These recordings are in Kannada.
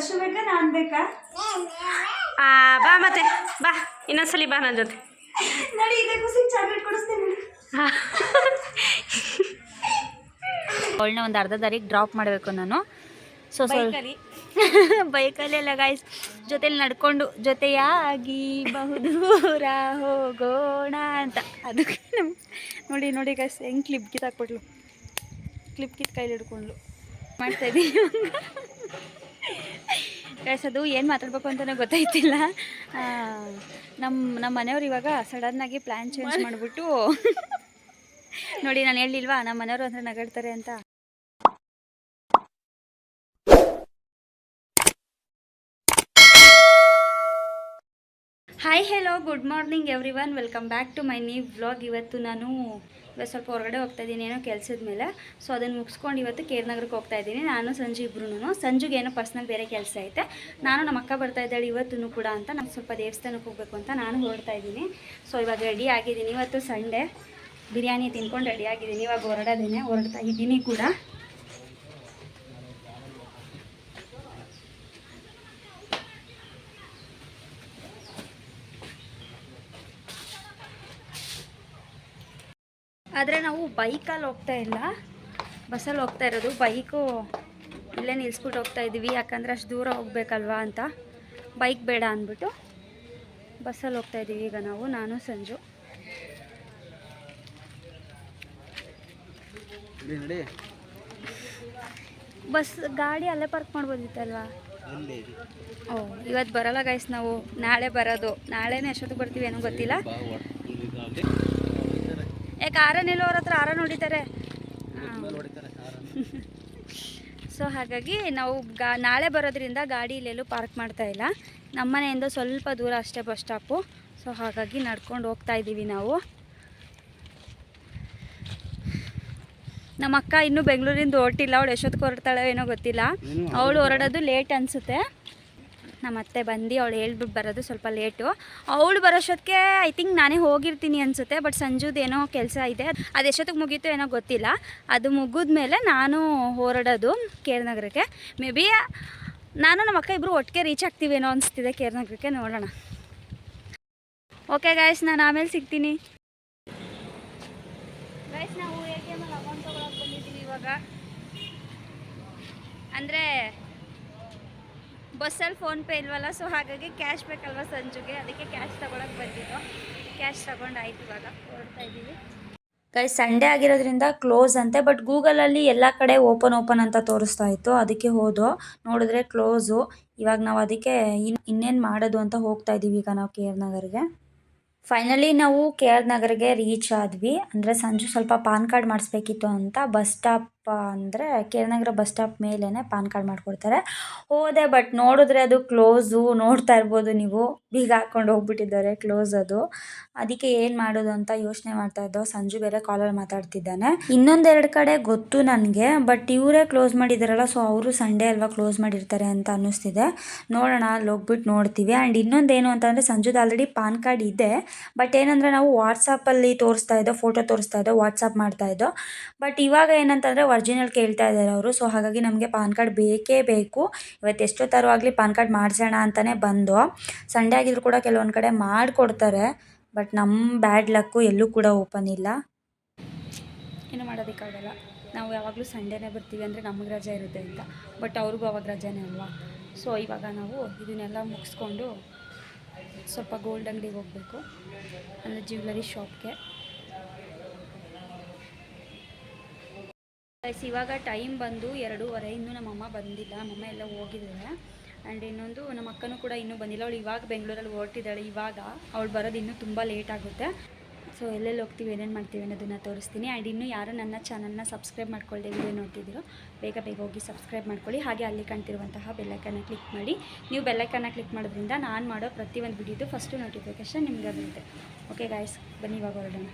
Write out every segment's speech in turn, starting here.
ವರ್ಷ ಬೇಕಾ ನಾನು ಬೇಕಾ? ಬಾ ಮತ್ತೆ ಬಾ ಇನ್ನೊಂದ್ಸಲಿ ಬಾ ನನ್ನ ಜೊತೆ ನೋಡಿ ಇದೆ ಖುಷಿ ಚಾಕ್ಲೇಟ್ ಕೊಡಿಸ್ತೀನಿ. ಅವಳನ್ನ ಒಂದು ಅರ್ಧ ದಾರಿಗೆ ಡ್ರಾಪ್ ಮಾಡಬೇಕು ನಾನು. ಸೊ ಬೈಕಲ್ಲಿ ಎಲ್ಲ ಗಾಯ್ಸ್ ಜೊತೆಲಿ ನಡ್ಕೊಂಡು ಜೊತೆಯಾಗಿ ಬಹುದೂರ ಹೋಗೋಣ ಅಂತ. ಅದಕ್ಕೆ ನೋಡಿ ನೋಡಿ ಗಾಯ್ಸ್ ಹೆಂಗೆ ಕ್ಲಿಪ್ ಕಿತ್ ಹಾಕ್ಬಿಟ್ಲು, ಕ್ಲಿಪ್ ಕಿತ್ ಕೈಲಿ ಹಿಡ್ಕೊಂಡ್ಲು ಮಾಡ್ತಾಯಿದ್ದೀನಿ ಗಾಯ್ಸ್. ಅದು ಏನು ಮಾತಾಡ್ಬೇಕು ಅಂತಲೇ ಗೊತ್ತಾಯ್ತಿಲ್ಲ. ನಮ್ಮ ಮನೆಯವ್ರು ಇವಾಗ ಸಡನ್ನಾಗಿ ಪ್ಲ್ಯಾನ್ ಚೇಂಜ್ ಮಾಡಿಬಿಟ್ಟು ನೋಡಿ ನಾನು ಹೇಳಿಲ್ವಾ ನಮ್ಮ ಮನೆಯವರು ಅಂದರೆ ನಗಾಡ್ತಾರೆ ಅಂತ. Hi hello good morning everyone, welcome back to my new vlog. ಇವತ್ತು ಸ್ವಲ್ಪ ಹೊರಗಡೆ ಹೋಗ್ತಾ ಇದ್ದೀನಿ ಏನೋ ಕೆಲಸದ ಮೇಲೆ. ಸೊ ಅದನ್ನು ಮುಗಿಸ್ಕೊಂಡು ಇವತ್ತು ಕೇರ್ನಗರಕ್ಕೆ ಹೋಗ್ತಾ ಇದ್ದೀನಿ. ನಾನು ಸಂಜು ಇಬ್ಬರೂ. ಸಂಜುಗೆ ಏನೋ ಪರ್ಸ್ನಲ್ ಬೇರೆ ಕೆಲಸ ಐತೆ, ನಾನು ನಮ್ಮ ಅಕ್ಕ ಬರ್ತಾ ಇದ್ದಾಳೆ ಇವತ್ತೂ ಕೂಡ ಅಂತ. ನಾನು ಸ್ವಲ್ಪ ದೇವಸ್ಥಾನಕ್ಕೆ ಹೋಗಬೇಕು ಅಂತ ನಾನು ಹೊರಡ್ತಾ ಇದ್ದೀನಿ. ಸೊ ಇವಾಗ ರೆಡಿ ಆಗಿದ್ದೀನಿ, ಇವತ್ತು ಸಂಡೇ ಬಿರಿಯಾನಿ ತಿನ್ಕೊಂಡು ರೆಡಿ ಆಗಿದ್ದೀನಿ. ಇವಾಗ ಹೊರಡ್ತಾ ಇದ್ದೀನಿ ಕೂಡ. ಆದರೆ ನಾವು ಬೈಕಲ್ಲಿ ಹೋಗ್ತಾ ಇಲ್ಲ, ಬಸ್ಸಲ್ಲಿ ಹೋಗ್ತಾ ಇರೋದು. ಬೈಕು ಇಲ್ಲೇ ನಿಲ್ಲಿಸ್ಬಿಟ್ಟು ಹೋಗ್ತಾ ಇದ್ದೀವಿ, ಯಾಕಂದರೆ ಅಷ್ಟು ದೂರ ಹೋಗ್ಬೇಕಲ್ವಾ ಅಂತ. ಬೈಕ್ ಬೇಡ ಅಂದ್ಬಿಟ್ಟು ಬಸ್ಸಲ್ಲಿ ಹೋಗ್ತಾ ಇದ್ದೀವಿ ಈಗ ನಾನು ಸಂಜು. ಬಸ್ ಗಾಡಿ ಅಲ್ಲೇ ಪಾರ್ಕ್ ಮಾಡ್ಬೋದಿತ್ತಲ್ವಾ? ಇವತ್ತು ಬರೋಲ್ಲ ಗೈಸ್, ನಾವು ನಾಳೆ ಬರೋದು. ನಾಳೆನೇ ಎಷ್ಟೊತ್ತಿಗೆ ಬರ್ತೀವಿ ಏನೋ ಗೊತ್ತಿಲ್ಲ. ಯಾಕೆ ಆರನಿಲ್ಲೋರ ಹತ್ರ ಆರ ನೋಡಿತಾರೆ. ಸೊ ಹಾಗಾಗಿ ನಾವು ನಾಳೆ ಬರೋದ್ರಿಂದ ಗಾಡಿ ಇಲ್ಲೆಲ್ಲೂ ಪಾರ್ಕ್ ಮಾಡ್ತಾ ಇಲ್ಲ. ನಮ್ಮ ಮನೆಯಿಂದ ಸ್ವಲ್ಪ ದೂರ ಅಷ್ಟೇ ಬಸ್ ಸ್ಟಾಪು. ಸೊ ಹಾಗಾಗಿ ನಡ್ಕೊಂಡು ಹೋಗ್ತಾ ಇದ್ದೀವಿ ನಾವು. ನಮ್ಮ ಅಕ್ಕ ಇನ್ನೂ ಬೆಂಗಳೂರಿಂದ ಹೊರಟಿಲ್ಲ, ಅವಳು ಎಷ್ಟೊತ್ತಿಗೆ ಹೊರಡ್ತಾಳೋ ಏನೋ ಗೊತ್ತಿಲ್ಲ. ಅವಳು ಹೊರಡೋದು ಲೇಟ್ ಅನಿಸುತ್ತೆ. ನಮ್ಮ ಅತ್ತೆ ಬಂದು ಅವಳು ಹೇಳ್ಬಿಟ್ಟು ಬರೋದು ಸ್ವಲ್ಪ ಲೇಟು. ಅವಳು ಬರೋಷ್ಟೊತ್ತಿಗೆ ಐ ಥಿಂಕ್ ನಾನೇ ಹೋಗಿರ್ತೀನಿ ಅನಿಸುತ್ತೆ. ಬಟ್ ಸಂಜುದು ಏನೋ ಕೆಲಸ ಇದೆ, ಅದು ಎಷ್ಟೊತ್ತಿಗೆ ಮುಗೀತು ಏನೋ ಗೊತ್ತಿಲ್ಲ. ಅದು ಮುಗಿದ್ಮೇಲೆ ನಾನು ಹೊರಡೋದು ಕೇರ್ನಗರಕ್ಕೆ. ಮೇ ಬಿ ನಾನು ನಮ್ಮ ಅಕ್ಕ ಇಬ್ಬರು ಒಟ್ಟಿಗೆ ರೀಚ್ ಆಗ್ತೀವೇನೋ ಅನಿಸ್ತಿದೆ ಕೇರ್ನಗರಕ್ಕೆ, ನೋಡೋಣ. ಓಕೆ ಗಾಯ್ಸ್, ನಾನು ಆಮೇಲೆ ಸಿಗ್ತೀನಿ. ಗಾಯ್ಸ್, ನಾವು ATM ಅಕೌಂಟ್ ತೊಗೊಳಕ್ಕೆ ಬಂದಿದ್ದೀವಿ ಇವಾಗ. ಅಂದರೆ ಬಸ್ಸಲ್ಲಿ ಫೋನ್ಪೇ ಇಲ್ವಲ್ಲ, ಸೊ ಹಾಗಾಗಿ ಕ್ಯಾಶ್ ಬೇಕಲ್ವ ಸಂಜುಗೆ, ಅದಕ್ಕೆ ಕ್ಯಾಶ್ ತೊಗೊಳಕ್ಕೆ ಬಂದಿದ್ದು. ಕ್ಯಾಶ್ ತೊಗೊಂಡಾಯ್ತು, ಇವಾಗ ಹೊರಡ್ತಾ ಇದ್ದೀವಿ. ಗೈಸ್, ಸಂಡೇ ಆಗಿರೋದ್ರಿಂದ ಕ್ಲೋಸ್ ಅಂತೆ, ಬಟ್ ಗೂಗಲಲ್ಲಿ ಎಲ್ಲ ಕಡೆ ಓಪನ್ ಅಂತ ತೋರಿಸ್ತಾ ಇತ್ತು. ಅದಕ್ಕೆ ನೋಡಿದ್ರೆ ಕ್ಲೋಸು. ಇವಾಗ ನಾವು ಅದಕ್ಕೆ ಇನ್ನೇನು ಮಾಡೋದು ಅಂತ ಹೋಗ್ತಾ ಇದ್ದೀವಿ ಈಗ ನಾವು ಕೇರ್ನಗರ್ಗೆ. ಫೈನಲಿ ನಾವು ಕೇರ್ನಗರ್ಗೆ ರೀಚ್ ಆದ್ವಿ. ಅಂದರೆ ಸಂಜು ಸ್ವಲ್ಪ ಪಾನ್ ಕಾರ್ಡ್ ಮಾಡಿಸ್ಬೇಕಿತ್ತು ಅಂತ ಬಸ್ ಸ್ಟಾಪ್, ಅಂದರೆ ಕೇರ್ನಗರ ಬಸ್ ಸ್ಟಾಪ್ ಮೇಲೇ ಪಾನ್ ಕಾರ್ಡ್ ಮಾಡಿಕೊಡ್ತಾರೆ. ಹೋದೆ, ಬಟ್ ನೋಡಿದ್ರೆ ಅದು ಕ್ಲೋಸು. ನೋಡ್ತಾ ಇರ್ಬೋದು ನೀವು, ಬೀಗ ಹಾಕ್ಕೊಂಡು ಹೋಗ್ಬಿಟ್ಟಿದ್ದಾರೆ, ಕ್ಲೋಸ್ ಅದು. ಅದಕ್ಕೆ ಏನು ಮಾಡೋದು ಅಂತ ಯೋಚನೆ ಮಾಡ್ತಾ ಇದ್ದೋ. ಸಂಜು ಬೇರೆ ಕಾಲಲ್ಲಿ ಮಾತಾಡ್ತಿದ್ದಾನೆ. ಇನ್ನೊಂದೆರಡು ಕಡೆ ಗೊತ್ತು ನನಗೆ, ಬಟ್ ಇವರೇ ಕ್ಲೋಸ್ ಮಾಡಿದಾರಲ್ಲ, ಸೊ ಅವರು ಸಂಡೇ ಅಲ್ವಾ ಕ್ಲೋಸ್ ಮಾಡಿರ್ತಾರೆ ಅಂತ ಅನ್ನಿಸ್ತಿದೆ. ನೋಡೋಣ, ಅಲ್ಲಿ ಹೋಗ್ಬಿಟ್ಟು ನೋಡ್ತೀವಿ. ಆ್ಯಂಡ್ ಇನ್ನೊಂದೇನು ಅಂತಂದರೆ ಸಂಜುದು ಆಲ್ರೆಡಿ ಪಾನ್ ಕಾರ್ಡ್ ಇದೆ. ಬಟ್ ಏನಂದರೆ ನಾವು ವಾಟ್ಸಪ್ಪಲ್ಲಿ ಫೋಟೋ ತೋರಿಸ್ತಾ ಇದ್ದೋ, ವಾಟ್ಸಪ್ ಮಾಡ್ತಾ ಇದ್ದೋ. ಬಟ್ ಇವಾಗ ಏನಂತಂದರೆ ಒರಿಜಿನಲ್ ಕೇಳ್ತಾ ಇದ್ದಾರೆ ಅವರು. ಸೊ ಹಾಗಾಗಿ ನಮಗೆ ಪಾನ್ ಕಾರ್ಡ್ ಬೇಕೇ ಬೇಕು. ಇವತ್ತು ಎಷ್ಟೊತ್ತಾರು ಆಗಲಿ ಪಾನ್ ಕಾರ್ಡ್ ಮಾಡಿಸೋಣ ಅಂತಲೇ ಬಂದು. ಸಂಡೇ ಆಗಿದ್ರು ಕೂಡ ಕೆಲವೊಂದು ಕಡೆ ಮಾಡಿಕೊಡ್ತಾರೆ, ಬಟ್ ನಮ್ಮ ಬ್ಯಾಡ್ ಲಕ್ಕು ಎಲ್ಲೂ ಕೂಡ ಓಪನ್ ಇಲ್ಲ. ಏನು ಮಾಡೋದಕ್ಕಾಗಲ್ಲ, ನಾವು ಯಾವಾಗಲೂ ಸಂಡೇನೇ ಬರ್ತೀವಿ ಅಂದರೆ ನಮಗೆ ರಜೆ ಇರುತ್ತೆ ಅಂತ. ಬಟ್ ಅವ್ರಿಗೂ ಅವಾಗ ರಜೆನೇ ಅಲ್ವಾ. ಸೊ ಇವಾಗ ನಾವು ಇದನ್ನೆಲ್ಲ ಮುಗಿಸ್ಕೊಂಡು ಸ್ವಲ್ಪ ಗೋಲ್ಡ್ ಅಂಗಡಿಗೆ ಹೋಗಬೇಕು, ಅಂದರೆ ಜ್ಯುವೆಲರಿ ಶಾಪ್ಗೆ. ಇವಾಗ ಟೈಮ್ ಬಂದು 2:30. ಇನ್ನೂ ನಮ್ಮಮ್ಮ ಬಂದಿಲ್ಲ, ನಮ್ಮಮ್ಮ ಎಲ್ಲ ಹೋಗಿದ್ದಾರೆ. ಆ್ಯಂಡ್ ಇನ್ನೊಂದು ನಮ್ಮ ಅಕ್ಕನೂ ಕೂಡ ಇನ್ನೂ ಬಂದಿಲ್ಲ. ಅವಳು ಇವಾಗ ಬೆಂಗಳೂರಲ್ಲಿ ಹೊರಟಿದ್ದಾಳೆ. ಇವಾಗ ಅವಳು ಬರೋದು ಇನ್ನೂ ತುಂಬ ಲೇಟ್ ಆಗುತ್ತೆ. ಸೊ ಎಲ್ಲೆಲ್ಲಿ ಹೋಗ್ತೀವಿ, ಏನೇನು ಮಾಡ್ತೀವಿ ಅನ್ನೋದನ್ನು ತೋರಿಸ್ತೀನಿ. ಆ್ಯಂಡ್ ಇನ್ನೂ ಯಾರು ನನ್ನ ಚಾನಲ್ನ ಸಬ್ಸ್ಕ್ರೈಬ್ ಮಾಡ್ಕೊಳ್ಳದೆ ವಿಡಿಯೋ ನೋಡ್ತಿದ್ದೀರೋ ಬೇಗ ಹೋಗಿ ಸಬ್ಸ್ಕ್ರೈಬ್ ಮಾಡ್ಕೊಳ್ಳಿ. ಹಾಗೆ ಅಲ್ಲಿ ಕಾಣ್ತಿರುವಂತಹ ಬೆಲ್ಲೈಕನ್ನ ಕ್ಲಿಕ್ ಮಾಡಿ. ನೀವು ಬೆಲ್ಲೈಕನ್ನ ಕ್ಲಿಕ್ ಮಾಡೋದ್ರಿಂದ ನಾನು ಮಾಡೋ ಪ್ರತಿಯೊಂದು ವಿಡಿಯೋದು ಫಸ್ಟು ನೋಟಿಫಿಕೇಷನ್ ನಿಮಗೆ ಬರುತ್ತೆ. ಓಕೆ ಗಾಯ್ಸ್, ಬನ್ನಿ ಇವಾಗ ಹೊರಡೋಣ.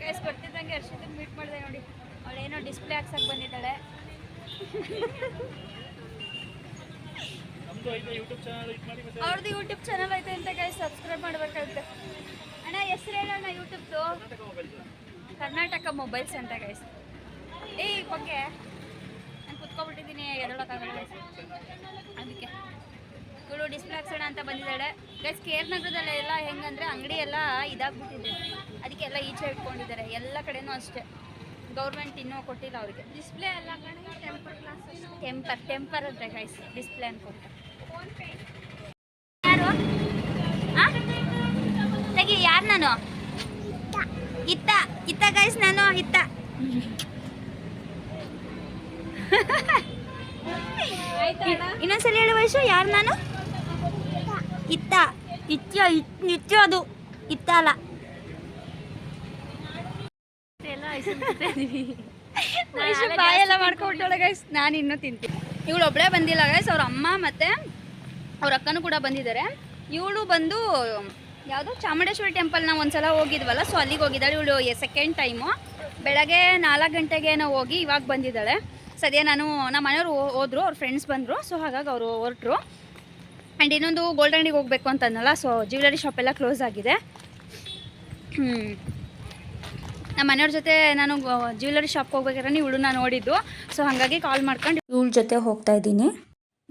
ಗೈಸ್, ಗೊತ್ತಿದ್ದಂಗೆ ಹರ್ಷಿತನ ಮೀಟ್ ಮಾಡಿದೆ ನೋಡಿ. ಅವಳೇನೋ ಡಿಸ್ಪ್ಲೇ ಹಾಕ್ಸಕ್ಕೆ ಬಂದಿದ್ದಾಳೆ. ಅವ್ರದ್ದು ಯೂಟ್ಯೂಬ್ ಚಾನಲ್ ಐತೆ ಅಂತ ಗೈಸ್, ಸಬ್ಸ್ಕ್ರೈಬ್ ಮಾಡಬೇಕಾಗುತ್ತೆ. ಅಣ್ಣ ಹೆಸರು ಹೇಳೋಣ ಯೂಟ್ಯೂಬ್ದು, ಕರ್ನಾಟಕ ಮೊಬೈಲ್ಸ್ ಅಂತ ಗೈಸ್. ಬಗ್ಗೆ ನಾನು ಮಲ್ಕೊಬಿಟ್ಟಿದ್ದೀನಿ, ಎದೊಳಕ್ಕಾಗಲ್ಲ ಅದಕ್ಕೆ. ಇವಳು ಡಿಸ್ಪ್ಲೇ ಹಾಕ್ಸೋಣ ಅಂತ ಬಂದಿದ್ದಾಳೆ ಗೈಸ್. ಕೆ ಆರ್ ನಗರದಲ್ಲೆಲ್ಲ ಹೆಂಗಂದರೆ ಅಂಗಡಿ ಎಲ್ಲ ಇದಾಗ್ಬಿಟ್ಟಿದೆ, ಅದಕ್ಕೆಲ್ಲ ಈಚೆ ಇಟ್ಕೊಂಡಿದ್ದಾರೆ ಎಲ್ಲ ಕಡೆನೂ ಅಷ್ಟೇ. ಗೌರ್ಮೆಂಟ್ ಇನ್ನೂ ಕೊಟ್ಟಿಲ್ಲ ಅವ್ರಿಗೆ ಡಿಸ್ಪ್ಲೇ ಎಲ್ಲ ಟೆಂಪರ್ ಅಂತ ಗೈಸ್ ಡಿಸ್ಪ್ಲೇ ಅನ್ಕೊಂತ. ಯಾರು ತೆಗಿ, ಯಾರು ನಾನು ಇತ್ತ ಗೈಸ್, ನಾನು ಇತ್ತ ಇನ್ನೊಂದ್ಸಲ ಹೇಳು ವಯಸ್ಸು, ಯಾರು ನಾನು ಇತ್ತ ನಿತ್ಯ ಅದು ಇತ್ತ ಅಲ್ಲ. ಬಾಯೆಲ್ಲ ಮಾಡ್ಕೊಂಡೋಳೆ ಗೈಸ್, ನಾನು ಇನ್ನೂ ತಿಂತೀನಿ. ಇವಳು ಒಬ್ಬಳೇ ಬಂದಿಲ್ಲ ಗೈಸ್, ಅವ್ರ ಅಮ್ಮ ಮತ್ತು ಅವ್ರ ಅಕ್ಕನೂ ಕೂಡ ಬಂದಿದ್ದಾರೆ. ಇವಳು ಬಂದು ಯಾವುದು ಚಾಮುಂಡೇಶ್ವರಿ ಟೆಂಪಲ್ ನಾವು ಒಂದ್ಸಲ ಹೋಗಿದ್ವಲ್ಲ, ಸೊ ಅಲ್ಲಿಗೆ ಹೋಗಿದ್ದಾಳೆ ಇವಳು. ಸೆಕೆಂಡ್ ಟೈಮು ಬೆಳಗ್ಗೆ 4 ಗಂಟೆಗೆ ನಾವು ಹೋಗಿ ಇವಾಗ ಬಂದಿದ್ದಾಳೆ. ಸದ್ಯ ನಮ್ಮ ಮನೆಯವರು ಹೋದ್ರು, ಅವ್ರ ಫ್ರೆಂಡ್ಸ್ ಬಂದರು, ಸೊ ಹಾಗಾಗಿ ಅವರು ಹೊರಟರು. ಆ್ಯಂಡ್ ಇನ್ನೊಂದು ಗೋಲ್ಡ್ ಅಂಗಡಿಗೆ ಹೋಗಬೇಕು ಅಂತಂದಲ್ಲ, ಸೊ ಜ್ಯುವೆಲರಿ ಶಾಪ್ ಎಲ್ಲ ಕ್ಲೋಸ್ ಆಗಿದೆ. ನಮ್ಮ ಮನೆಯವ್ರ ಜೊತೆ ನಾನು ಜ್ಯುವೆಲರಿ ಶಾಪ್ಗೆ ಹೋಗ್ಬೇಕಾದ್ರೆ ಇವಳನ್ನ ನೋಡಿದ್ದು, ಸೊ ಹಾಗಾಗಿ ಕಾಲ್ ಮಾಡ್ಕೊಂಡು ಇವಳ ಜೊತೆ ಹೋಗ್ತಾ ಇದ್ದೀನಿ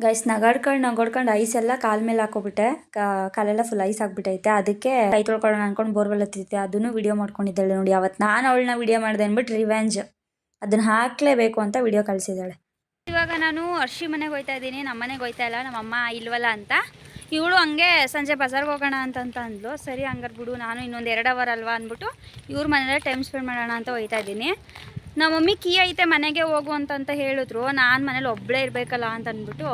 ಗೈಸ್. ನಗಾಡ್ಕೊಂಡು ಐಸ್ ಎಲ್ಲ ಕಾಲ ಮೇಲೆ ಹಾಕೋಬಿಟ್ಟೆ, ಕಾಲೆಲ್ಲ ಫುಲ್ ಐಸ್ ಆಗಿಬಿಟ್ಟೈತೆ. ಅದಕ್ಕೆ ಕೈ ತೊಳ್ಕೊಳ್ಳೋಣ ಅನ್ಕೊಂಡು ಬೋರ್ವೆಲ್ ಹತ್ತೈತೆ, ಅದನ್ನು ವಿಡಿಯೋ ಮಾಡ್ಕೊಂಡಿದ್ದಾಳೆ ನೋಡಿ. ಅವತ್ತು ನಾನು ಅವಳನ್ನ ವಿಡಿಯೋ ಮಾಡಿದೆ ಅಂದ್ಬಿಟ್ಟು ರಿವೆಂಜ್ ಅದನ್ನು ಹಾಕಲೇಬೇಕು ಅಂತ ವಿಡಿಯೋ ಕಳಿಸಿದ್ದಾಳೆ. ಇವಾಗ ನಾನು ಅರ್ಷಿ ಮನೆಗೆ ಹೋಗ್ತಾ ಇದ್ದೀನಿ, ನಮ್ಮ ಮನೆಗೆ ಹೋಗ್ತಾ ಇಲ್ಲ, ನಮ್ಮಮ್ಮ ಇಲ್ವಲ್ಲ ಅಂತ. ಇವಳು ಹಂಗೆ ಸಂಜೆ ಬಜಾರ್ಗೆ ಹೋಗೋಣ ಅಂತ ಅಂದ್ಲು. ಸರಿ ಹಂಗಾರೆ ಬಿಡು, ನಾನು ಇನ್ನೊಂದು 2 ಅವರ್ ಅಲ್ವಾ ಅಂದ್ಬಿಟ್ಟು ಇವ್ರ ಮನೇಲೆ ಟೈಮ್ ಸ್ಪೆಂಡ್ ಮಾಡೋಣ ಅಂತ ಹೋಗ್ತಾ ಇದ್ದೀನಿ. ನಮ್ಮ ಮಮ್ಮಿ ಕೀ ಐತೆ ಮನೆಗೆ ಹೋಗು ಅಂತ ಹೇಳಿದ್ರು. ನಾನು ಮನೇಲಿ ಒಬ್ಬಳೇ ಇರಬೇಕಲ್ಲ ಅಂತ ಅಂದ್ಬಿಟ್ಟು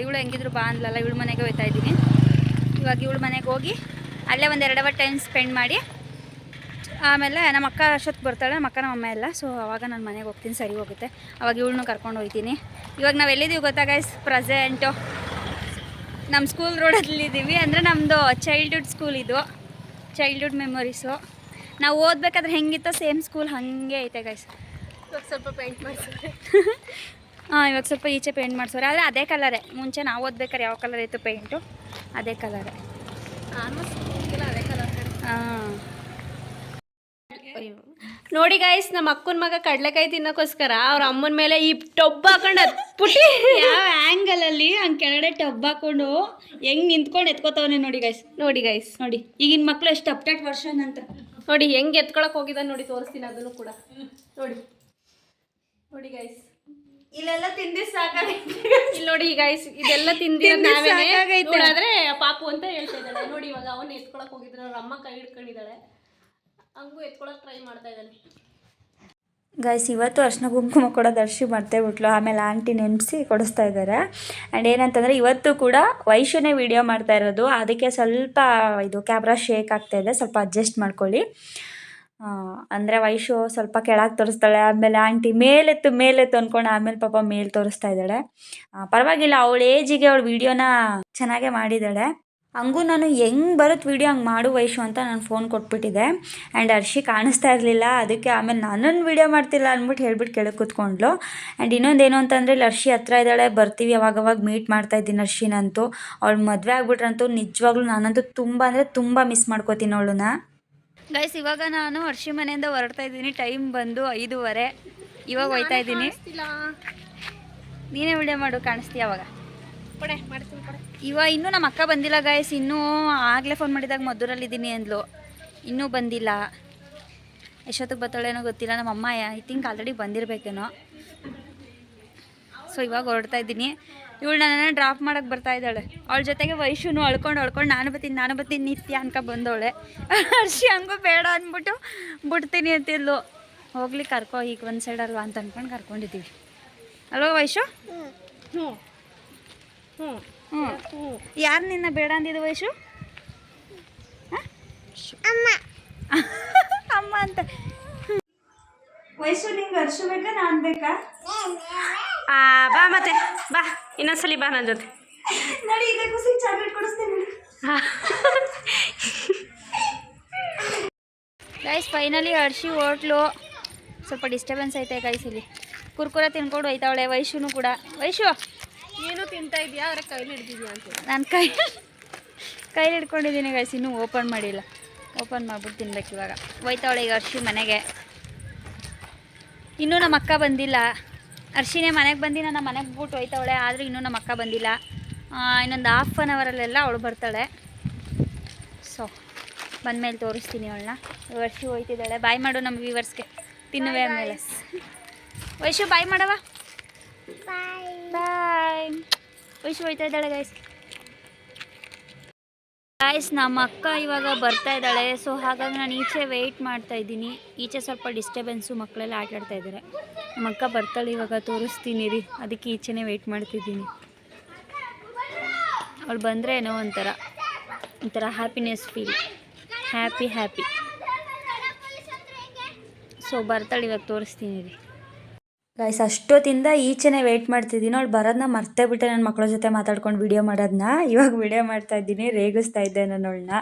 ಇವಳು ಹೆಂಗಿದ್ರು ಬಾ ಅಂದ್ಲಲ್ಲ, ಇವಳು ಮನೆಗೆ ಹೋಗ್ತಾ ಇದ್ದೀನಿ. ಇವಾಗ ಇವಳು ಮನೆಗೆ ಹೋಗಿ ಅಲ್ಲೇ ಒಂದು 2 ಅವರ್ ಟೈಮ್ ಸ್ಪೆಂಡ್ ಮಾಡಿ ಆಮೇಲೆ ನಮ್ಮ ಅಕ್ಕ ಅಷ್ಟೊತ್ತಿಗೆ ಬರ್ತಾಳೆ, ನಮ್ಮ ಅಕ್ಕ ನಮ್ಮ ಅಮ್ಮ ಎಲ್ಲ. ಸೊ ಅವಾಗ ನಾನು ಮನೆಗೆ ಹೋಗ್ತೀನಿ, ಸರಿ ಹೋಗುತ್ತೆ. ಅವಾಗ ಇವಳನ್ನೂ ಕರ್ಕೊಂಡು ಹೋಗ್ತೀನಿ. ಇವಾಗ ನಾವು ಎಲ್ಲಿದ್ದೀವಿ ಗೊತ್ತಾ ಗೈಸ್? ಪ್ರೆಸೆಂಟು ನಮ್ಮ ಸ್ಕೂಲ್ ರೋಡಲ್ಲಿದ್ದೀವಿ. ಅಂದರೆ ನಮ್ಮದು ಚೈಲ್ಡ್ಹುಡ್ ಸ್ಕೂಲ್, ಇದು ಚೈಲ್ಡ್ಹುಡ್ ಮೆಮೊರೀಸು. ನಾವು ಓದಬೇಕಾದ್ರೆ ಹೆಂಗಿತ್ತೋ ಸೇಮ್ ಸ್ಕೂಲ್ ಹಾಗೆ ಐತೆ ಗೈಸ್. ಇವಾಗ ಸ್ವಲ್ಪ ಪೇಂಟ್ ಮಾಡಿಸಿದ್ರೆ ಇವಾಗ ಸ್ವಲ್ಪ ಈಚೆ ಪೇಂಟ್ ಮಾಡಿಸೋರೆ, ಆದರೆ ಅದೇ ಕಲರೇ. ಮುಂಚೆ ನಾವು ಓದ್ಬೇಕಾದ್ರೆ ಯಾವ ಕಲರ್ ಇತ್ತು ಪೇಂಟು, ಅದೇ ಕಲರೇ. ಅದೇ ಕಲರ್. ಹಾಂ ನೋಡಿ ಗೈಸ್, ನಮ್ಮ ಅಕ್ಕನ ಮಗ ಕಡಲೆಕಾಯಿ ತಿನ್ನೋಕ್ಕೋಸ್ಕರ ಅವ್ರ ಅಮ್ಮನ ಮೇಲೆ ಈ ಟೊಬ್ಬ ಹಾಕೊಂಡು ಹತ್ಬಿಟ್ಟು ಯಾವ ಆ್ಯಂಗಲಲ್ಲಿ ಹಂಗೆ ಕೆಳಗಡೆ ಟಬ್ ಹಾಕೊಂಡು ಹೆಂಗೆ ನಿಂತ್ಕೊಂಡು ಎತ್ಕೋತವನೆ ನೋಡಿ ಗೈಸ್. ನೋಡಿ ಈಗಿನ ಮಕ್ಕಳು ಎಷ್ಟು ಅಪ್ಡೇಟ್ ವರ್ಷನ್ ಅಂತ ನೋಡಿ, ಹೆಂಗೆ ಎತ್ಕೊಳಕ್ ಹೋಗಿದ್ದಾನೆ ನೋಡಿ, ತೋರಿಸ್ತೀನಿ ಅದನ್ನು ಕೂಡ. ನೋಡಿ ಗೈಸ್, ಇಲ್ಲೆಲ್ಲ ತಿಂದಿ ಸಾಕಾಗೈತೆ. ಇಲ್ಲಿ ನೋಡಿ ಗೈಸ್, ಇದೆಲ್ಲ ತಿಂದಿದ್ರೆ ಪಾಪು ಅಂತ ಹೇಳ್ತಾ ಇದ್ದಾಳೆ ನೋಡಿ. ಇವಾಗ ಅವನ್ನ ಎತ್ಕೊಳಕ್ ಹೋಗಿದ್ರೆ ಅವ್ರ ಅಮ್ಮ ಕೈ ಹಿಡ್ಕೊಂಡಿದ್ದಾಳೆ, ಹಂಗೂ ಎತ್ಕೊಳಕ್ ಟ್ರೈ ಮಾಡ್ತಾ ಇದ್ದಾನೆ ಗೈಸ್. ಇವತ್ತು ಅರ್ಶಿನ ಕುಂಕುಮ ಕೂಡ ದರ್ಶಿ ಮರ್ತೇ ಬಿಟ್ಲು, ಆಮೇಲೆ ಆಂಟಿ ನೆನೆಸಿ ಕೊಡಿಸ್ತಾ ಇದ್ದಾರೆ. ಆ್ಯಂಡ್ ಏನಂತಂದರೆ ಇವತ್ತು ಕೂಡ ವೈಶುನೇ ವಿಡಿಯೋ ಮಾಡ್ತಾ ಇರೋದು, ಅದಕ್ಕೆ ಸ್ವಲ್ಪ ಇದು ಕ್ಯಾಮ್ರಾ ಶೇಕ್ ಆಗ್ತಾಯಿದೆ, ಸ್ವಲ್ಪ ಅಡ್ಜಸ್ಟ್ ಮಾಡ್ಕೊಳ್ಳಿ. ಅಂದರೆ ವೈಶು ಸ್ವಲ್ಪ ಕೆಳಗೆ ತೋರಿಸ್ತಾಳೆ, ಆಮೇಲೆ ಆಂಟಿ ಮೇಲೆತ್ತು ಅಂದ್ಕೊಂಡು ಆಮೇಲೆ ಪಾಪ ಮೇಲೆ ತೋರಿಸ್ತಾ ಇದ್ದಾಳೆ. ಪರವಾಗಿಲ್ಲ, ಅವಳ ಏಜಿಗೆ ಅವಳು ವೀಡಿಯೋನ ಚೆನ್ನಾಗೇ ಮಾಡಿದ್ದಾಳೆ. ಹಂಗೂ ನಾನು ಹೆಂಗೆ ಬರುತ್ತೆ ವೀಡಿಯೋ ಹಂಗೆ ಮಾಡು ವೈಶು ಅಂತ ನಾನು ಫೋನ್ ಕೊಟ್ಬಿಟ್ಟಿದ್ದೆ. ಆ್ಯಂಡ್ ಅರ್ಷಿ ಕಾಣಿಸ್ತಾ ಇರಲಿಲ್ಲ, ಅದಕ್ಕೆ ಆಮೇಲೆ ನನ್ನನ್ನು ವೀಡಿಯೋ ಮಾಡ್ತಿಲ್ಲ ಅಂದ್ಬಿಟ್ಟು ಹೇಳ್ಬಿಟ್ಟು ಕೆಳಗೆ ಕೂತ್ಕೊಂಡ್ಲು. ಆ್ಯಂಡ್ ಇನ್ನೊಂದೇನು ಅಂತಂದರೆ ಇಲ್ಲಿ ಅರ್ಷಿ ಹತ್ರ ಇದ್ದಾಳೆ, ಬರ್ತೀವಿ ಅವಾಗವಾಗ ಮೀಟ್ ಮಾಡ್ತಾ ಇದ್ದೀನಿ ಅರ್ಷಿನಂತೂ. ಅವಳು ಮದುವೆ ಆಗ್ಬಿಟ್ರಂತೂ ನಿಜವಾಗ್ಲೂ ನಾನಂತೂ ತುಂಬ ಅಂದರೆ ತುಂಬ ಮಿಸ್ ಮಾಡ್ಕೋತೀನಿ ಅವಳನ್ನ ಗೈಸ್. ಇವಾಗ ನಾನು ಅರ್ಷಿ ಮನೆಯಿಂದ ಹೊರಡ್ತಾ ಇದ್ದೀನಿ, ಟೈಮ್ ಬಂದು 5:30. ಇವಾಗ ಹೋಗ್ತಾ ಇದ್ದೀನಿ. ನೀನೇ ವಿಡಿಯೋ ಮಾಡು, ಕಾಣಿಸ್ತೀಯ ಅವಾಗ ಮಾಡ್ತೀನಿ. ಇವಾಗ ಇನ್ನೂ ನಮ್ಮ ಅಕ್ಕ ಬಂದಿಲ್ಲ ಗೈಸ್. ಇನ್ನೂ ಆಗಲೇ ಫೋನ್ ಮಾಡಿದಾಗ ಮದ್ದೂರಲ್ಲಿದ್ದೀನಿ ಅಂದ್ಲು, ಇನ್ನೂ ಬಂದಿಲ್ಲ. ಎಷ್ಟೊತ್ತಿಗೆ ಬರ್ತಾಳೇನೋ ಗೊತ್ತಿಲ್ಲ. ನಮ್ಮ ಅಮ್ಮ ಐ ಥಿಂಕ್ ಆಲ್ರೆಡಿ ಬಂದಿರಬೇಕೇನೋ. ಸೊ ಇವಾಗ ಹೊರಡ್ತಾ ಇದ್ದೀನಿ. ಇವಳು ನನ್ನನ್ನು ಡ್ರಾಪ್ ಮಾಡೋಕ್ಕೆ ಬರ್ತಾ ಇದ್ದಾಳೆ. ಅವಳ ಜೊತೆಗೆ ವೈಶುನು ಅಳ್ಕೊಂಡು ನಾನು ಬರ್ತೀನಿ ನಿತ್ಯ ಅನ್ಕ ಬಂದವಳೆ. ಹರ್ಷಿ ಹಂಗೂ ಬೇಡ ಅಂದ್ಬಿಟ್ಟು ಬಿಡ್ತೀನಿ ಅಂತಿದ್ಲು. ಹೋಗ್ಲಿ ಕರ್ಕೋ, ಈಗ ಒಂದು ಸೈಡ್ ಅಲ್ವಾ ಅಂತ ಅಂದ್ಕೊಂಡು ಕರ್ಕೊಂಡಿದ್ದೀವಿ ಅಲ್ವಾ ವೈಶು? ಯಾರು ನಿನ್ನ ಬೇಡ ಅಂದಿದ್ದು ವೈಶು? ಅಮ್ಮ ಅಂತ. ವಯಸ್ಸು ನಿಂಗೆ ಹರ್ಷ ಬೇಕಾ ನಾನು ಬೇಕಾ? ಬಾ ಮತ್ತೆ ಬಾ, ಇನ್ನೊಂದ್ಸಲಿ ಬಾ ನನ್ನ ಜೊತೆ. ನೋಡಿ, ಇದೇ ಖುಷಿ ಚಾಕ್ಲೇಟ್ ಕೊಡಿಸ್ತೀನಿ. Guys finally Hershey hotel. ಸ್ವಲ್ಪ ಡಿಸ್ಟರ್ಬೆನ್ಸ್ ಐತೆ ಗೈಸ್, ಇಲ್ಲಿ ಕುರ್ಕುರೆ ತಿನ್ಕೊಂಡು ಹೋಯ್ತಾವಳೆ. ವೈಶುನು ಕೂಡ. ವೈಶು ಏನು ತಿಂತಾ ಇದೆಯಾ, ಆದರೆ ಕೈಲಿ ಹಿಡ್ದಿದ್ಯಾ ಅಂತ. ನಾನು ಕೈಲಿ ಹಿಡ್ಕೊಂಡಿದ್ದೀನಿ ಗೈಸ್, ಇನ್ನೂ ಓಪನ್ ಮಾಡಿಲ್ಲ. ಓಪನ್ ಮಾಡ್ಬಿಟ್ಟು ತಿನ್ಬೇಕು ಇವಾಗ. ಹೋಯ್ತಾವಳೆ ಈಗ ಹರ್ಷಿ ಮನೆಗೆ. ಇನ್ನೂ ನಮ್ಮ ಅಕ್ಕ ಬಂದಿಲ್ಲ. ಅರ್ಶಿನೇ ಮನೆಗೆ ಬಂದು ನನ್ನ ಮನೆಗೆ ಬಿಟ್ಟು ಹೋಯ್ತವಳೆ, ಆದರೂ ಇನ್ನೂ ನಮ್ಮ ಅಕ್ಕ ಬಂದಿಲ್ಲ. ಇನ್ನೊಂದು ಹಾಫ್ ಆನ್ ಅವರಲ್ಲೆಲ್ಲ ಅವಳು ಬರ್ತಾಳೆ. ಸೊ ಬಂದಮೇಲೆ ತೋರಿಸ್ತೀನಿ ಅವಳನ್ನ. ವರ್ಷಿ ಹೋಯ್ತಿದ್ದಾಳೆ. ಬಾಯ್ ಮಾಡು ನಮ್ಮ ವ್ಯೂವರ್ಸ್ಗೆ ತಿನ್ನುವೆ ಆಮೇಲೆ. ವೈಶು ಬಾಯ್ ಮಾಡವ. ಬಾಯ್. ವೈಶು ಹೋಯ್ತಾ ಇದ್ದಾಳೆ ಗೈಸ್. ನಮ್ಮ ಅಕ್ಕ ಇವಾಗ ಬರ್ತಾ ಇದ್ದಾಳೆ. ಸೊ ಹಾಗಾಗಿ ನಾನು ಈಚೆ ವೆಯ್ಟ್ ಮಾಡ್ತಾ ಇದ್ದೀನಿ. ಈಚೆ ಸ್ವಲ್ಪ ಡಿಸ್ಟರ್ಬೆನ್ಸು, ಮಕ್ಕಳೆಲ್ಲ ಆಟ ಆಡ್ತಾ ಇದ್ದಾರೆ. ನಮ್ಮ ಅಕ್ಕ ಬರ್ತಾಳೆ ಇವಾಗ, ತೋರಿಸ್ತೀನಿ ರೀ. ಅದಕ್ಕೆ ಈಚೆನೇ ವೆಯ್ಟ್ ಮಾಡ್ತಿದ್ದೀನಿ. ಅವಳು ಬಂದರೆ ಏನೋ ಒಂಥರ ಹ್ಯಾಪಿನೆಸ್ ಫೀಲ್, ಹ್ಯಾಪಿ. ಸೊ ಬರ್ತಾಳೆ ಇವಾಗ, ತೋರಿಸ್ತೀನಿ ರೀ ಗೈಸ್. ಅಷ್ಟೊತ್ತಿಂದ ಈಚೆನೇ ವೆಯ್ಟ್ ಮಾಡ್ತಿದ್ದೀನಿ. ಅವಳು ಬರೋದನ್ನ ಮರ್ತೇ ಬಿಟ್ಟೆ, ನನ್ನ ಮಕ್ಕಳ ಜೊತೆ ಮಾತಾಡ್ಕೊಂಡು ವಿಡಿಯೋ ಮಾಡೋದನ್ನ. ಇವಾಗ ವಿಡಿಯೋ ಮಾಡ್ತಾ ಇದ್ದೀನಿ, ರೇಗಿಸ್ತಾ ಇದ್ದೆ ನಾನು ಅವಳನ್ನ.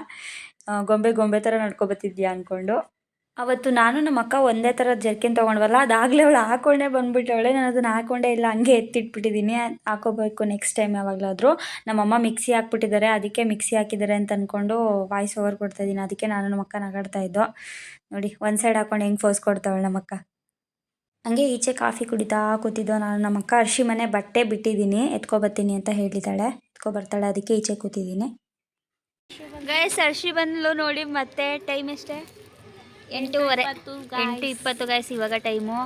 ಗೊಂಬೆ ಥರ ನಡ್ಕೊಬತ್ತಿದ್ಯಾ ಅಂದ್ಕೊಂಡು. ಅವತ್ತು ನಾನು ನಮ್ಮ ಅಕ್ಕ ಒಂದೇ ಥರದ ಜರ್ಕಿನ್ ತೊಗೊಂಡ್ವಲ್ಲ, ಅದಾಗಲೇ ಅವಳು ಹಾಕೊಂಡೇ ಬಂದುಬಿಟ್ಟವಳೆ. ನಾನು ಅದನ್ನು ಹಾಕೊಂಡೇ ಇಲ್ಲ, ಹಂಗೆ ಎತ್ತಿಟ್ಬಿಟ್ಟಿದ್ದೀನಿ. ಹಾಕೋಬೇಕು ನೆಕ್ಸ್ಟ್ ಟೈಮ್ ಯಾವಾಗಲಾದರೂ. ನಮ್ಮಮ್ಮ ಮಿಕ್ಸಿ ಹಾಕ್ಬಿಟ್ಟಿದ್ದಾರೆ, ಅದಕ್ಕೆ ಮಿಕ್ಸಿ ಹಾಕಿದ್ದಾರೆ ಅಂತ ಅಂದ್ಕೊಂಡು ವಾಯ್ಸ್ ಓವರ್ ಕೊಡ್ತಾಯಿದ್ದೀನಿ. ಅದಕ್ಕೆ ನಾನು ನಮ್ಮ ಅಕ್ಕ ನಗಾಡ್ತಾ ಇದ್ದೋ. ನೋಡಿ ಒಂದು ಸೈಡ್ ಹಾಕೊಂಡು ಹೆಂಗೆ ಫೋಸ್ ಕೊಡ್ತಾವಳು ನಮ್ಮ ಅಕ್ಕ. ಹಂಗೆ ಈಚೆ ಕಾಫಿ ಕುಡಿತಾ ಕೂತಿದ್ದೋ ನಾನು. ನಮ್ಮ ಅಕ್ಕ ಅರ್ಶಿ ಮನೆ ಬಟ್ಟೆ ಬಿಟ್ಟಿದ್ದೀನಿ, ಎತ್ಕೊಬತ್ತೀನಿ ಅಂತ ಹೇಳಿದ್ದಾಳೆ. ಎತ್ಕೊಬರ್ತಾಳೆ, ಅದಕ್ಕೆ ಈಚೆ ಕೂತಿದ್ದೀನಿ. ಗೈಸ್ ಅರ್ಶಿ ಬಂದ್ಲು ನೋಡಿ. ಮತ್ತೆ ಟೈಮ್ ಎಷ್ಟೇ? 8:20, 8:20 ಗೈಸ್ ಇವಾಗ ಟೈಮು.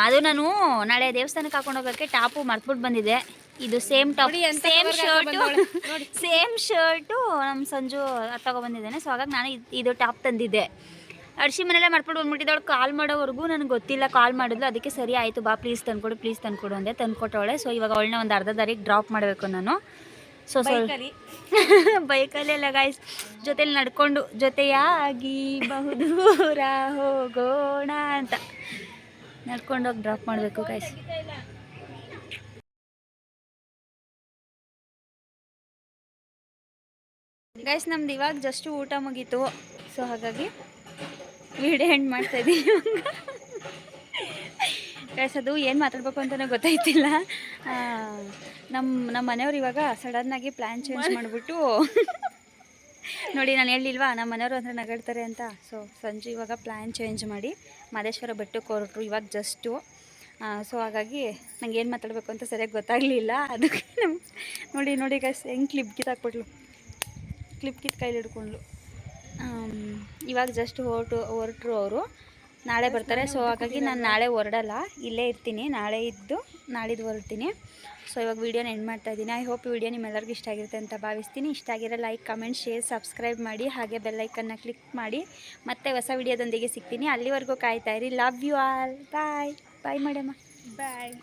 ಅದು ನಾನು ನಾಳೆ ದೇವಸ್ಥಾನಕ್ಕೆ ಹಾಕೊಂಡು ಹೋಗೋಕ್ಕೆ ಟಾಪು ಮರ್ತ್ಬಿಟ್ಟು ಬಂದಿದ್ದೆ. ಇದು ಸೇಮ್ ಟಾಪ್, ಸೇಮ್ ಶರ್ಟು ನಮ್ಮ ಸಂಜು ತಗೊಬಂದಿದ್ದೇನೆ. ಸೊ ಹಾಗಾಗಿ ನಾನು ಇದು ಟಾಪ್ ತಂದಿದ್ದೆ. ಅರ್ಶಿ ಮನೆಯಲ್ಲೇ ಮರ್ತ್ಬಿಟ್ಟು ಬಂದ್ಬಿಟ್ಟಿದ್ದವಳು. ಕಾಲ್ ಮಾಡೋವರೆಗೂ ನನಗೆ ಗೊತ್ತಿಲ್ಲ, ಕಾಲ್ ಮಾಡಿದ್ಲು. ಅದಕ್ಕೆ ಸರಿ ಆಯಿತು ಬಾ ಪ್ಲೀಸ್ ತಂದ್ಕೊಡು ಅಂದೆ. ತಂದ್ಕೊಟ್ಟವಳೆ. ಸೊ ಇವಾಗ ಅವಳನ್ನ ಒಂದು ಅರ್ಧ ದಾರಿಗೆ ಡ್ರಾಪ್ ಮಾಡಬೇಕು ನಾನು. ಸೊ ಬೈಕಲ್ಲೆಲ್ಲ ಗಾಯ್ಸ್, ಜೊತೆಲಿ ನಡ್ಕೊಂಡು ಜೊತೆಯಾಗಿ ಬಹುದೂರ ಹೋಗೋಣ ಅಂತ ನಡ್ಕೊಂಡೋಗಿ ಡ್ರಾಪ್ ಮಾಡಬೇಕು ಗಾಯ್ಸ್. ಗೈಸ್ ನಮ್ದು ಇವಾಗ ಜಸ್ಟ್ ಊಟ ಮುಗೀತು. ಸೊ ಹಾಗಾಗಿ ವಿಡಿಯೋ ಎಂಡ್ ಮಾಡ್ತಾಯಿದ್ದೀನಿ. ಗೈಸ್ ಅದು ಏನು ಮಾತಾಡಬೇಕು ಅಂತಲೇ ಗೊತ್ತಾಯ್ತಿಲ್ಲ. ನಮ್ಮ ಮನೆಯವ್ರು ಇವಾಗ ಸಡನ್ನಾಗಿ ಪ್ಲ್ಯಾನ್ ಚೇಂಜ್ ಮಾಡಿಬಿಟ್ಟು ನೋಡಿ, ನಾನು ಹೇಳಿಲ್ವಾ ನಮ್ಮ ಮನೆಯವರು ಅಂದರೆ ನಗಾಡ್ತಾರೆ ಅಂತ. ಸೊ ಸಂಜೆ ಇವಾಗ ಪ್ಲ್ಯಾನ್ ಚೇಂಜ್ ಮಾಡಿ ಮಾದೇಶ್ವರ ಬೆಟ್ಟಕ್ಕೆ ಹೊರಟರು ಇವಾಗ ಜಸ್ಟು. ಸೊ ಹಾಗಾಗಿ ನಂಗೆ ಏನು ಮಾತಾಡಬೇಕು ಅಂತ ಸರಿಯಾಗಿ ಗೊತ್ತಾಗಲಿಲ್ಲ. ಅದಕ್ಕೆ ನೋಡಿ ಗೈಸ್ ಹೆಂಗೆ ಕ್ಲಿಪ್ ಕಿತ್ತಾಕ್ಬಿಟ್ಲು, ಕ್ಲಿಪ್ ಕಿತ್ತು ಕೈಲಿ ಹಿಡ್ಕೊಂಡ್ಲು. ಇವಾಗ ಜಸ್ಟ್ ಹೊರಟರು ಅವರು. ನಾಳೆ ಬರ್ತಾರೆ. ಸೊ ಹಾಗಾಗಿ ನಾನು ನಾಳೆ ಹೊರಡಲ್ಲ, ಇಲ್ಲೇ ಇರ್ತೀನಿ. ನಾಳೆ ಇದ್ದು ನಾಳಿದ್ದು ಹೊರಡ್ತೀನಿ. ಸೊ ಇವಾಗ ವೀಡಿಯೋನ ಎಂಡ್ ಮಾಡ್ತಾ ಇದ್ದೀನಿ. ಐ ಹೋಪ್ ಈ ವಿಡಿಯೋ ನಿಮ್ಮೆಲ್ಲರಿಗೂ ಇಷ್ಟ ಆಗಿರುತ್ತೆ ಅಂತ ಭಾವಿಸ್ತೀನಿ. ಇಷ್ಟ ಆಗಿರೋ ಲೈಕ್, ಕಮೆಂಟ್, ಶೇರ್, ಸಬ್ಸ್ಕ್ರೈಬ್ ಮಾಡಿ. ಹಾಗೆ ಬೆಲ್ಲೈಕನ್ನ ಕ್ಲಿಕ್ ಮಾಡಿ. ಮತ್ತೆ ಹೊಸ ವಿಡಿಯೋದೊಂದಿಗೆ ಸಿಗ್ತೀನಿ. ಅಲ್ಲಿವರೆಗೂ ಕಾಯ್ತಾ ಇರಿ. Love you all. ಬಾಯ್ ಮಾಡಮ್ಮ. ಬಾಯ್.